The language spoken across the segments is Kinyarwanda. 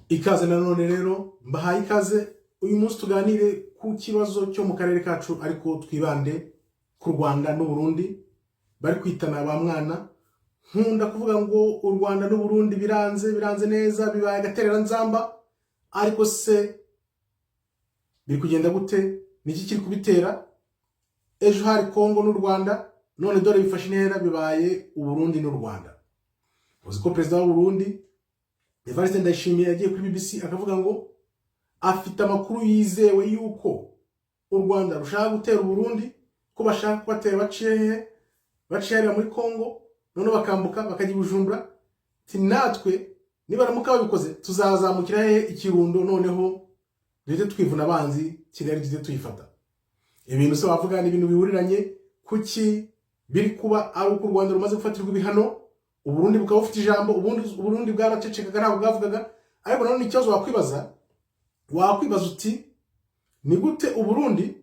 Ikaze nanone rero mbahaye ikaze uyu munsi tuganire ku kibazo cyo mu karere kacu ariko twibande ku Rwanda n'u Burundi bari kwitana ba mwana. Nkunda kuvuga ngo u Rwanda n'u Burundi biranze neza, bibaye agaterera nzamba, ariko se biri kugenda gute? Niki kiri kubitera? Ejo hari Kongo n'u Rwanda, none dore bifashe intera bibaye u Burundi n'u Rwanda. Uzi ko president w'u Burundi Evariste Ndayishimiye yagiye kuri BBC akavuga ngo afite amakuru yizewe yuko u Rwanda rushaka gutera u Burundi, ko bashaka kubatera baciye muri Kongo, none bakambuka bakajya Bujumbura. Ati natwe nibaramuka babikoze tuzazamukira hehe Ikirundo, noneho rete twivuna abanzi Kigali gite tuyifata. Ibintu se bavuga ni ibintu bihuriranye kuki biri kuba ari uko u Rwanda rumaze gufatirwa ibihano, u Burundi bukaba bufite ijambo. Uburundi bwaracecekaga ntabwo bwavugaga. Ariko nanone ikibazo wakwibaza uti ni gute u Burundi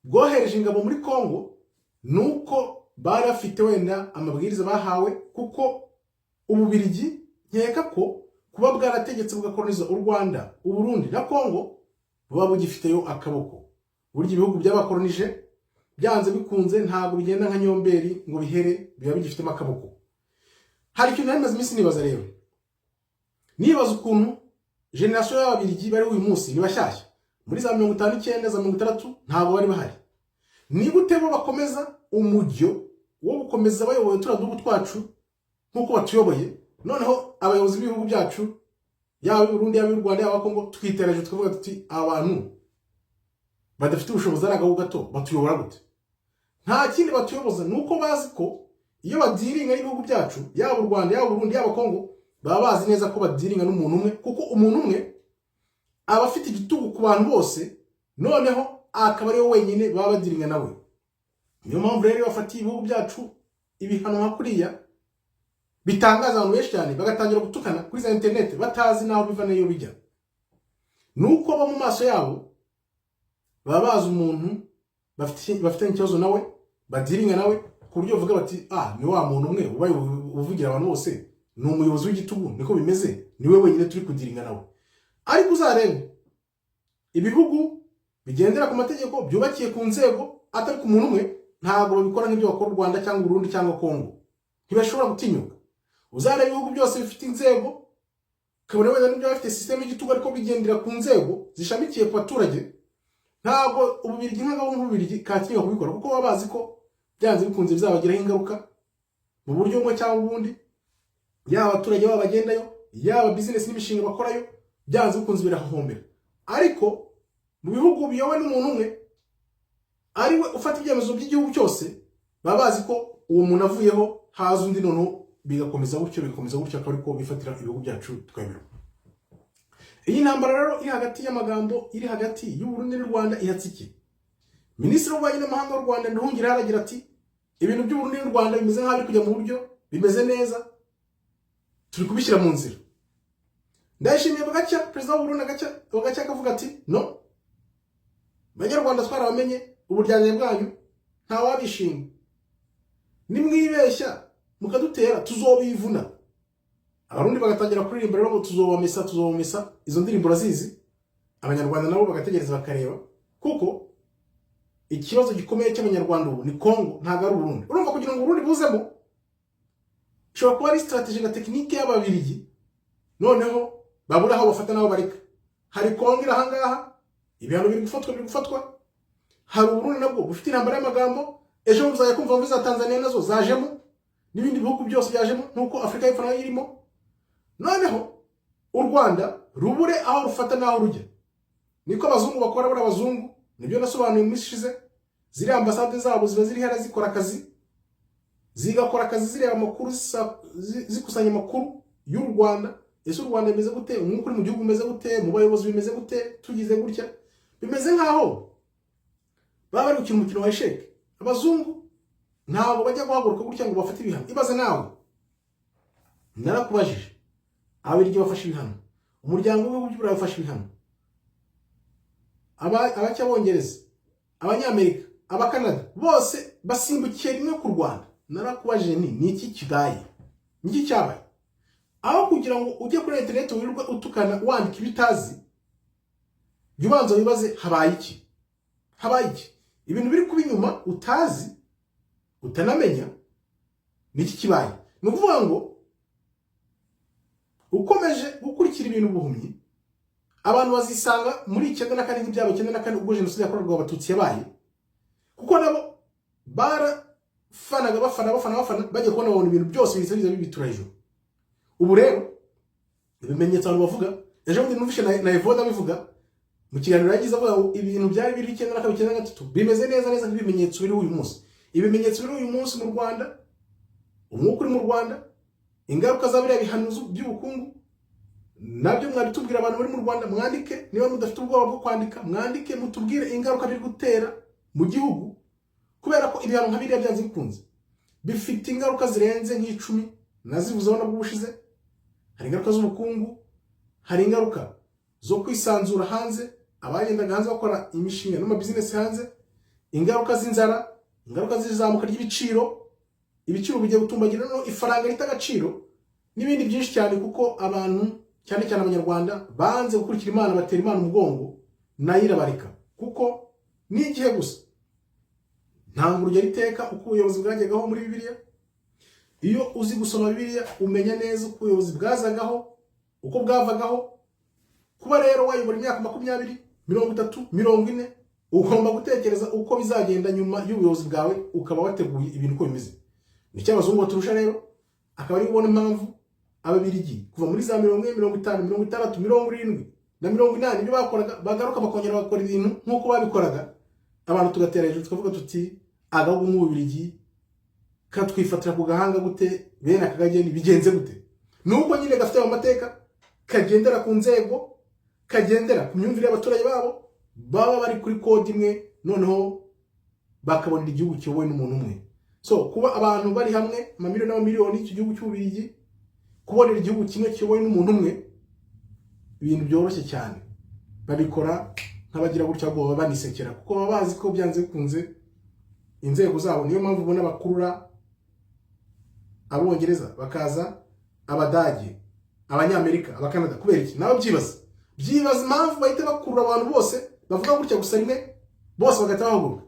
bwohereje ingabo muri Kongo? Nuko bari bafite wenda amabwiriza bahawe, kuko Ububirigi nkeka ko kuba bwarategetse bugakoroniza u Rwanda, u Burundi na Kongo buba bugifiteyo akaboko. Burya ibihugu byabakoronije byanze bikunze ntabwo bigenda nka nyomberi ngo bihere, biba bigifitemo akaboko. Hari ikintu nari maze iminsi nibaza rero, nibaza ukuntu generation y'Ababiligi bari uyu munsi ni bashyashya, muri za 59 za 60 ntabwo bari bahari. Ni gute bo bakomeza umujyo wo gukomeza bayoboye turadugu twacu nkuko batuyoboye, noneho abayobozi b'ibihugu byacu yaba i Burundi yaba i Rwanda yaba Kongo twiteraje tukavuga tuti abantu badafite ubushobozi ari agahu gato batuyobora gute? Nta kindi batuyoboza nuko bazi ko iyo badiringa n'ibihugu byacu yaba u Rwanda yaba Burundi yaba Kongo, baba bazi neza ko badiringa n'umuntu umwe, kuko umuntu umwe aba afite igitugu ku bantu bose, noneho akaba ari we wenyine baba badiringa nawe. Niyo mpamvu rero bafatiye ibihugu byacu ibihano nka kuriya bitangaza abantu benshi cyane, bagatangira gutukana kuri za internet batazi naho biva nayo bijya. Nuko abo mu maso yabo baba bazi umuntu bafite ikibazo nawe, badiringa nawe, ku buryo bavuga bati ni wa muntu umwe ubaye uvugira abantu bose, ni umuyobozi w'igitugu, niko bimeze, niwe wenyine turi kudiringa nawe. Ariko uzarebe ibihugu bigendera ku mategeko byubakiye ku nzego atari ku muntu umwe, ntabwo babikora nk'ibyo bakora u Rwanda cyangwa Burundi cyangwa Kongo. Ntibashobora gutinyuka. Uzarebe ibihugu byose bifite inzego, kabone wenda n'ibyo bafite system y'igitugu ariko bigendera ku nzego zishamikiye ku baturage, ntabwo Ububirigi nk'agaho nk'Ububirigi katinyuka kubikora, kuko baba bazi ko byanze bikunze bizabagiraho ingaruka mu buryo bumwe cyangwa ubundi, yaba abaturage baba bagendayo, yaba business n'imishinga bakorayo, byanze bikunze birahombera. Ariko mu bihugu biyowe n'umuntu umwe ari we ufata ibyemezo by'igihugu cyose, baba bazi ko uwo muntu avuyeho haza undi, noneho bigakomeza gutyo akaba ariko bifatira ibihugu byacu twemera. Iyi ntambara rero iri hagati y'amagambo, iri hagati y'u Burundi n'u Rwanda ihatse iki? Minisitiri w'Ububanyi n'Amahanga w'u Rwanda Nduhungira aragira ati ibintu by'u Burundi n'u Rwanda bimeze nk'aho biri kujya mu buryo, bimeze neza, turi kubishyira mu nzira. Ndayishimiye bagacya, president w'u Burundi bagacya akavuga ati no, Banyarwanda twarabamenye uburyanye bwanyu nta wabishinga, nimwibeshya mukadutera tuzobivuna. Abarundi bagatangira kuririmba rero ngo tuzobamesa. Izo ndirimbo urazizi, Abanyarwanda nabo bagategereza bakareba, kuko ikibazo gikomeye cy'Abanyarwanda ubu ni Kongo, ntago ari Burundi. Urumva kugira ngo Burundi buzemo ishobora kuba ari strategie na technique y'Ababiligi, noneho babura aho bafata naho bareka. Hari Kongo iri ahangaha, ibihano biri gufatwa. Hari Burundi nabwo bufite intambara y'amagambo, ejo muzajya kumva muri za Tanzania nazo zajemo, n'ibindi bihugu byose byajemo, nkuko Afrika y'Epfo nayo irimo. Noneho u Rwanda rubure aho rufata naho rujya. Niko abazungu bakora, buri abazungu nibyo nasobanuye mu mishize, ziri ambasade zabo ziba ziri hera zikora akazi, zigakora akazi zireba amakuru, zikusanya amakuru y'u Rwanda. Ese u Rwanda bimeze gute, umwuka uri mu gihugu bimeze gute, mu bayobozi bimeze gute, tugize gutya. Bimeze nkaho baba bari gukina umukino wa esheke. Abazungu ntabwo bajya guhaguruka gutya ngo bafate ibihano. Ibaze nawe, narakubajije, Ababiligi bafashe ibihano, umuryango w'ibihugu by'Uburayi bafashe ibihano, Abacyabongereza, Abanyamerika, Abakanada, bose basimbukiye rimwe ku Rwanda. Narakubajije ni iki kigaye, niki cyabaye? aho kugira ngo ujye kuri internet wirirwe utukana wandika ibitazi yubanza wibaze habaye iki ibintu biri kuba inyuma utazi utanamenya niki kibaye. No kuvuga ngo ukomeje gukurikira ibintu buhumyi abantu bazisanga muri 94 nk'ibyabo 94 ubwo jenoside yakorerwa abatutsi yabaye, kuko nabo barafanaga bafana bagiye kubona babona ibintu byose biza bibitura hejuru. Ubu rero ibimenyetso abantu bavuga ejo bundi numvishe na Evoda bivuga mu kiganiro yagize avuga ibintu byari biri 92 bimeze neza nk'ibimenyetso biri uyu munsi. Ibimenyetso biri uyu munsi mu Rwanda, umwuka uri mu Rwanda, ingaruka za biriya bihanuzo by'ubukungu nabyo mwabitubwira abantu bari mu Rwanda. Mwandike niba mudafite ubwoba bwo kwandika, mwandike mutubwire ingaruka biri gutera mu gihugu, kubera ko ibihano nka biriya byanze bikunze bifite ingaruka zirenze nk'icumi nazivuze abana bw'ubushize. Hari ingaruka z'ubukungu, hari ingaruka zo kwisanzura hanze, abagendaga hanze bakora imishinga n'amabizinesi hanze, ingaruka z'inzara, ingaruka z'izamuka ry'ibiciro, ibiciro bigiye gutumbagira no ifaranga rita agaciro n'ibindi byinshi cyane, kuko abantu cyane abanyarwanda banze gukurikira Imana, batera Imana umugongo nayo irabareka, kuko ni igihe gusa. Nta ngurugero iteka uko ubuyobozi bwajyagaho muri Bibiliya. Iyo uzi gusoma Bibiliya umenya neza uko ubuyobozi bwazagaho, uko bwavagaho. Kuba rero wayobora imyaka 20, 30, 40, ugomba gutekereza uko bizagenda nyuma y'ubuyobozi bwawe, ukaba wateguye ibintu uko bimeze. Nicyo abazungu baturusha rero, akaba ari kubona impamvu ababirigi kuva muri za 40, 50, 60, 70 na 80 ibyo bakoraga bagaruka bakongera bakora ibintu nkuko babikoraga. Abantu tugatera hejuru tukavuga tuti agahugu nk'ububirigi katwifatira ku gahanga gute, bene akagageni bigenze gute. Nuko nyine gafite amateka, kagendera ku nzego, kagendera ku myumvire y'abaturage babo, baba bari kuri kode imwe, noneho bakabonera igihugu kiyobowe n'umuntu umwe. So kuba abantu bari hamwe amamiliyoni n'amamiliyoni iki gihugu cy'ububirigi, kubonera igihugu kimwe kiyobowe n'umuntu umwe, ibintu byoroshye cyane. Babikora nk'abagira gutya ngo banisekera, kuko baba bazi ko byanze bikunze inzego zabo. Niyo mpamvu ubona bakurura Abongereza, bakaza Abadage, Abanyamerika, Abakanada. Kubera iki? Nabo byibaza impamvu bahita bakurura abantu bose bavuga gutya gusa rimwe bose bagahita bahaguruka.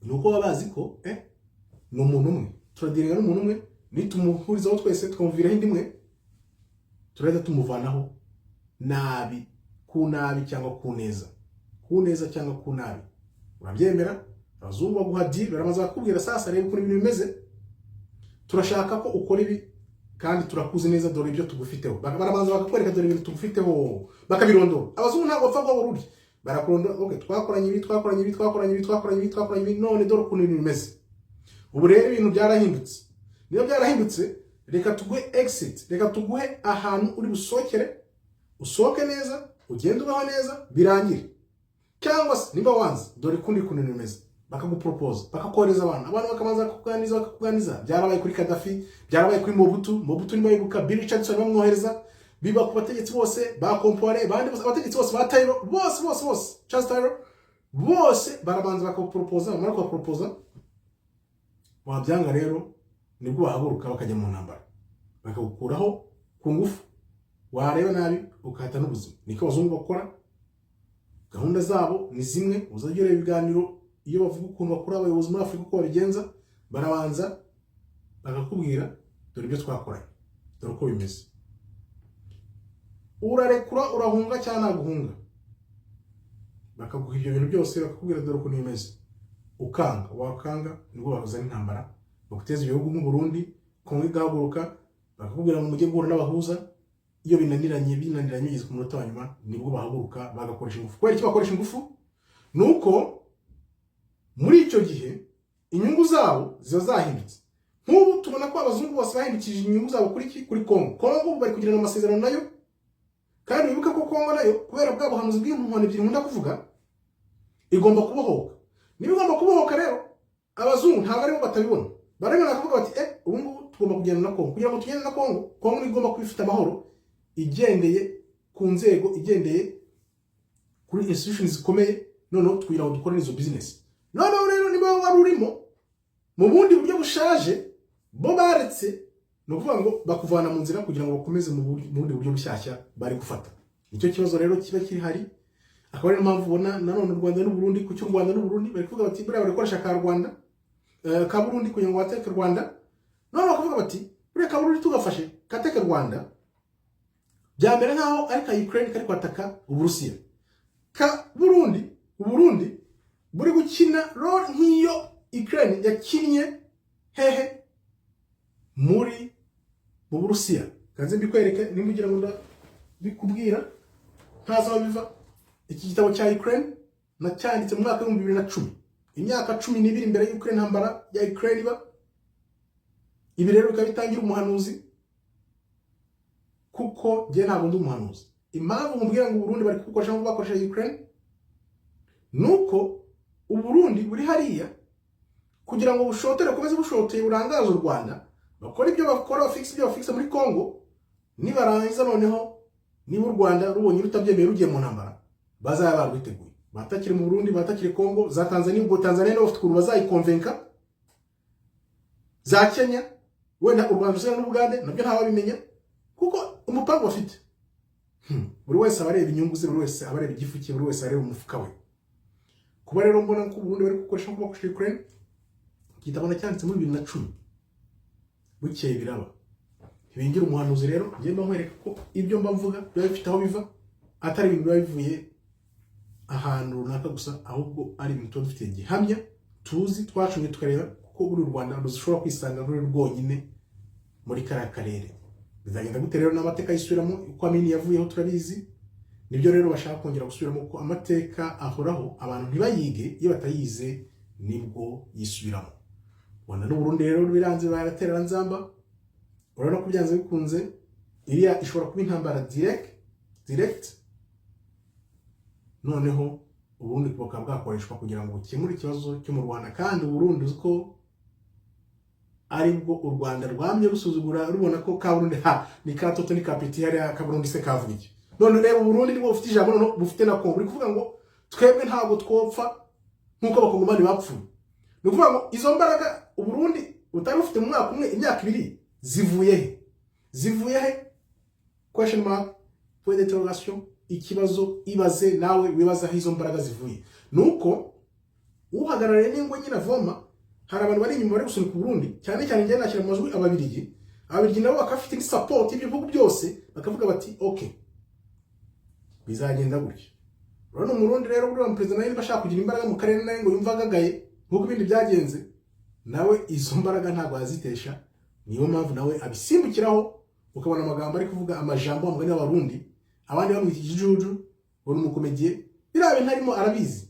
Nuko baba bazi ko ni umuntu umwe, turadiringa n'umuntu umwe, nitumuhurizaho twese twumviraho indi imwe, turahita tumuvanaho nabi, ku nabi cyangwa ku neza cyangwa ku nabi. Urabyemera? Abazungu baguha deal, baramaze bakubwira sasa reba uko ibintu bimeze, turashaka ko ukora ibi kandi turakuzi neza, dore ibyo tugufiteho. Barabanza bakakwereka dore ibintu tugufiteho, bakabirondora. Abazungu ntabwo bapfa ngo bururi, barakurondora. Okay, twakoranye ibi, none dore uko ibintu bimeze. Ubu rero ibintu byarahindutse. Niyo byarahindutse, reka tuguhe exit, reka tuguhe ahantu uri busokere, usoke neza, ugende ubaho neza, birangire. Cyangwa se niba wanze, dore kundi ibintu bimeze, bakagupropose, bakakoreza abantu bakabanza kukuganiza. Byarabaye kuri Gaddafi, byarabaye kuri Mobutu niba yibuka, Bill Richardson bamwohereza, biba ku bategetsi bose ba Compaoré, bandi abategetsi bose ba Taylor, bose Charles Taylor, bose barabanza bakapropose. Bamara kubapropose, wabyanga rero nibwo bahaguruka bakajya mu ntambara, bakagukuraho ku ngufu, wareba nabi ukahata n'ubuzima. Niko abazungu bakora. Gahunda zabo ni zimwe. Uzajya ibiganiro iyo bavuga ukuntu bakora abayobozi muri Afurika uko babigenza, barabanza bakakubwira dore ibyo twakoranye, dore uko bimeze. Urarekura, urahunga cyangwa naguhunga, bakaguha ibyo bintu byose, bakakubwira dore uko bimeze. Ukanga, wakanga nibwo bakuzana intambara, bakuteza ibihugu mu Burundi, Kongo igahaguruka, bakakubwira ngo mujye guhura n'abahuza. Iyo binaniranye bigeze ku munota wa nyuma, nibwo bahaguruka bagakoresha ingufu. Kubera iki bakoresha ingufu? Nuko muri icyo gihe inyungu zabo ziba zahindutse. Nk'ubu tubona ko abazungu bose bahindukije inyungu zabo kuri Kongo. Kongo bari kugirana amasezerano nayo, kandi wibuke ko Kongo nayo kubera bwa buhanuzi bw'inkono ebyiri nkunda kuvuga, igomba kubohoka. Niba igomba kubohoka rero, abazungu ntabwo aribo batabibona. Barabona kuvuga bati ubu ngubu tugomba kugenda na Kongo. Kugira ngo tugende na Kongo, Kongo igomba kwifita amahoro, igendeye ku nzego, igendeye kuri institutions zikomeye. Noneho twiraho dukora izo business. Noneho rero niba wari urimo mu bundi buryo bushaje, bo baretse no kuvuga ngo bakuvana mu nzira kugira ngo bakomeze mu bundi buryo bushyashya bari gufata. Nicyo kibazo rero kiba kiri hari, akaba ari impamvu ubona nanone u Rwanda n'u Burundi, ku cy'u Rwanda n'u Burundi bari kuvuga bati buriya barakoresha ka Rwanda ka Burundi kugira ngo bateke Rwanda, none bakavuga bati buriya ka Burundi tugafashe kateke Rwanda byambere nkaho ari ka Ukraine kari kwataka Uburusiya. Ka Burundi, Uburundi buri gukina role nk'iyo Ukraine yakinnye hehe mu Burusiya. Kanze mbikwereke nimbugira ngo bikubwira ntazaho biva. Iki gitabo cya Ukraine nacyanditse mu mwaka wa 2010, imyaka 12 imbere y'Ukraine ntambara ya Ukraine iba. Ibi rero bikaba bitangira umuhanuzi, kuko nge ntabwo ndi umuhanuzi. Impamvu mubwira ngo Burundi bari kukoresha ngo bakoresha Ukraine nuko Uburundi buri hariya kugira ngo bushotere komeze bushoteye burangaza u Rwanda, bakora ibyo bakora ibyo bafixa muri Congo, nibarangiza noneho niba u Rwanda rubonye rutabyemeye rugiye mu ntambara bazaba barwiteguye, batakire mu Burundi, batakire Congo, za Tanzania, ubwo Tanzania no bafite ukuntu bazayikonvenka, za Kenya, wenda u Rwanda rusana n'Ubugande nabyo ntawabimenya, kuko umupango bafite buri wese abareba inyungu ze, buri wese abareba igifu cye, buri wese areba umufuka we. Kuba rero mbona ko Burundi bari gukoresha ngo bakoresha Ukraine, kitabona cyanditse muri 2010 bukeye biraba. Ibingira umuhanuzi rero ngiye mbamwereka ko ibyo mba mvuga biba bifite aho biva, atari ibintu biba bivuye ahantu runaka gusa, ahubwo ari ibintu tuba dufite gihamya tuzi twacunye tukareba ko buri Rwanda rushobora kwisanga ruri rwonyine muri kariya karere. Bizagenda gute rero n'amateka yisubiramo uko Amini yavuyeho turabizi. Nibyo rero bashaka kongera gusubiramo ko amateka ahoraho, abantu ntibayige, iyo batayize nibwo yisubiramo. Rwanda n'u Burundi rero biranze baratera nzamba, urabona ko byanze bikunze iriya ishobora kuba intambara direct, noneho Uburundi bukaba bwakoreshwa kugira ngo bukemure ikibazo cyo mu Rwanda. Kandi Burundi uziko aribwo u Rwanda rwamye rusuzugura rubona ko ka Burundi ni ka toto ni kapiti hari ka Burundi se kavuga iki. None rero Burundi nibwo bufite ijambo, none bufite na Kongo, uri kuvuga ngo twebwe ntabwo twopfa nkuko abakongomani bapfuye. Ni kuvuga ngo izo mbaraga u Burundi utari ufite mu mwaka umwe, imyaka 2 zivuye he? Question mark, point d'interrogation. Ikibazo ibaze nawe wibaza aho izo mbaraga zivuye. Nuko uhagarariye n'ingo nyina voma, hari abantu bari inyuma bari gusunika Burundi, cyane cyane ngiye nashyira mu majwi ababirigi nabo bakafite support y'ibyo bihugu byose, bakavuga bati okay bizagenda gutya. Urabona Umurundi rero buri president nawe bashaka kugira imbaraga mu karere nawe ngo yumva agagaye nkuko ibindi byagenze, nawe izo mbaraga ntabwo azitesha. Niyo mpamvu nawe abisimbukiraho, ukabona amagambo ari kuvuga amajambo amugani y'Abarundi, abandi bamwita ikijuju, buri umukomediye birabe ntarimo arabizi,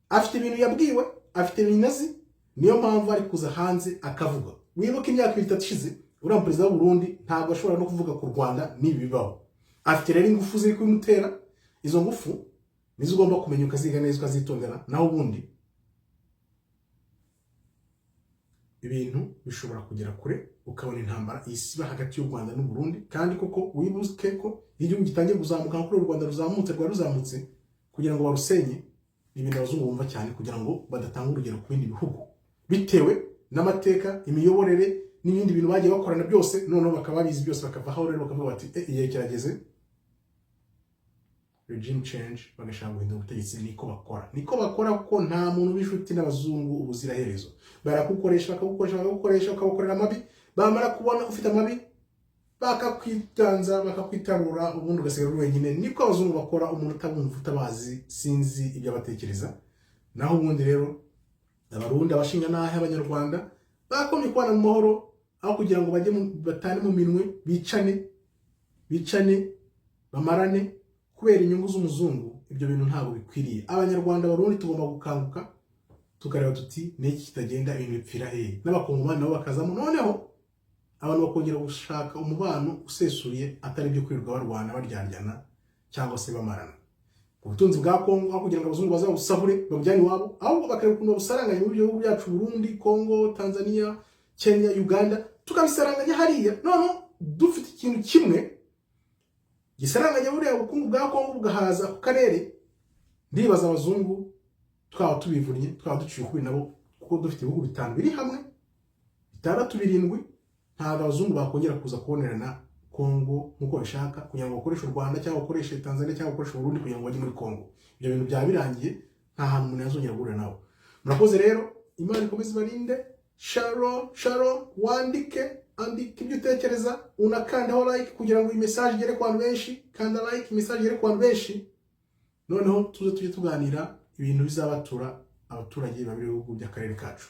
afite ibintu yabwiwe, afite ibinazi. Niyo mpamvu ari kuza hanze akavuga. Wibuka imyaka 3 ishize uriya president w'u Burundi ntabwo ashobora no kuvuga ku Rwanda nibi bibaho. Afite rero ingufu ziri kumutera, izo ngufu nizo ugomba kumenya ukaziga neza ukazitondera. Naho ubundi ibintu bishobora kugera kure, ukabona intambara isiba hagati y'u Rwanda n'u Burundi. Kandi koko wibuke ko igihugu gitangiye kuzamuka nko u Rwanda ruzamutse kugira ngo barusenye, ibintu abazungu bumva cyane kugira ngo badatanga urugero ku bindi bihugu, bitewe n'amateka, imiyoborere n'ibindi bintu bagiye bakorana byose. Noneho bakaba bizi byose, bakavaho rero bakavuga bati igihe kirageze regime change, bagashaka guhindura ubutegetsi. Niko bakora kuko nta muntu bishuti n'abazungu ubuziraherezo. Barakukoresha ukabakorera amabi, bamara kubona ufite amabi bakakwitanza, bakakwitarura, ubundi ugasigara wenyine. Niko abazungu bakora, umuntu utabumva utabazi sinzi ibyo abatekereza. Naho ubundi rero Abarundi, abashinga nahe, Abanyarwanda bakomye kwana mu mahoro, aho kugira ngo bajye batane mu minwe, bicane bamarane kubera inyungu z'umuzungu. Ibyo bintu ntabwo bikwiriye. Abanyarwanda Abarundi tugomba gukanguka tukareba tuti neki kitagenda, ibintu bipfira hehe. N'abakongomani nabo bakazamo, noneho abantu bakongera gushaka umubano usesuye, atari byo kwirirwa barwana baryanjana cyangwa se bamarana. Ubutunzi bwa Kongo aho kugira ngo abazungu bazabusahure babujyane iwabo, ahubwo bakareba ukuntu babusaranganya mu bihugu byacu, Burundi, Kongo, Tanzania, Kenya, Uganda, tukabisaranganya hariya. Noneho dufite ikintu kimwe gisaranganya buriya ubukungu bwa Kongo bugahaza ku karere. Ndibaza abazungu twaba tubivunye, twaba duciye kubi nabo, kuko dufite ibihugu 5 biri hamwe, 6, 7 ntabwo abazungu bakongera kuza kubonerana Kongo nkuko bishaka kugira ngo bakoreshe u Rwanda cyangwa bakoreshe Tanzania cyangwa bakoreshe Burundi kugira ngo bajye muri Kongo. Ibyo bintu byabirangiye, nta hantu umuntu yazongera guhurira nawe. Murakoze rero, Imana ikomeze ibarinde. Shalom, shalom. Andika ibyo utekereza, unakandaho like kugira ngo iyi message igere ku bantu benshi. Kanda like, message igere ku bantu benshi. Noneho tujye tuganira ibintu bizabatura abaturage b'abihugu by'akarere kacu.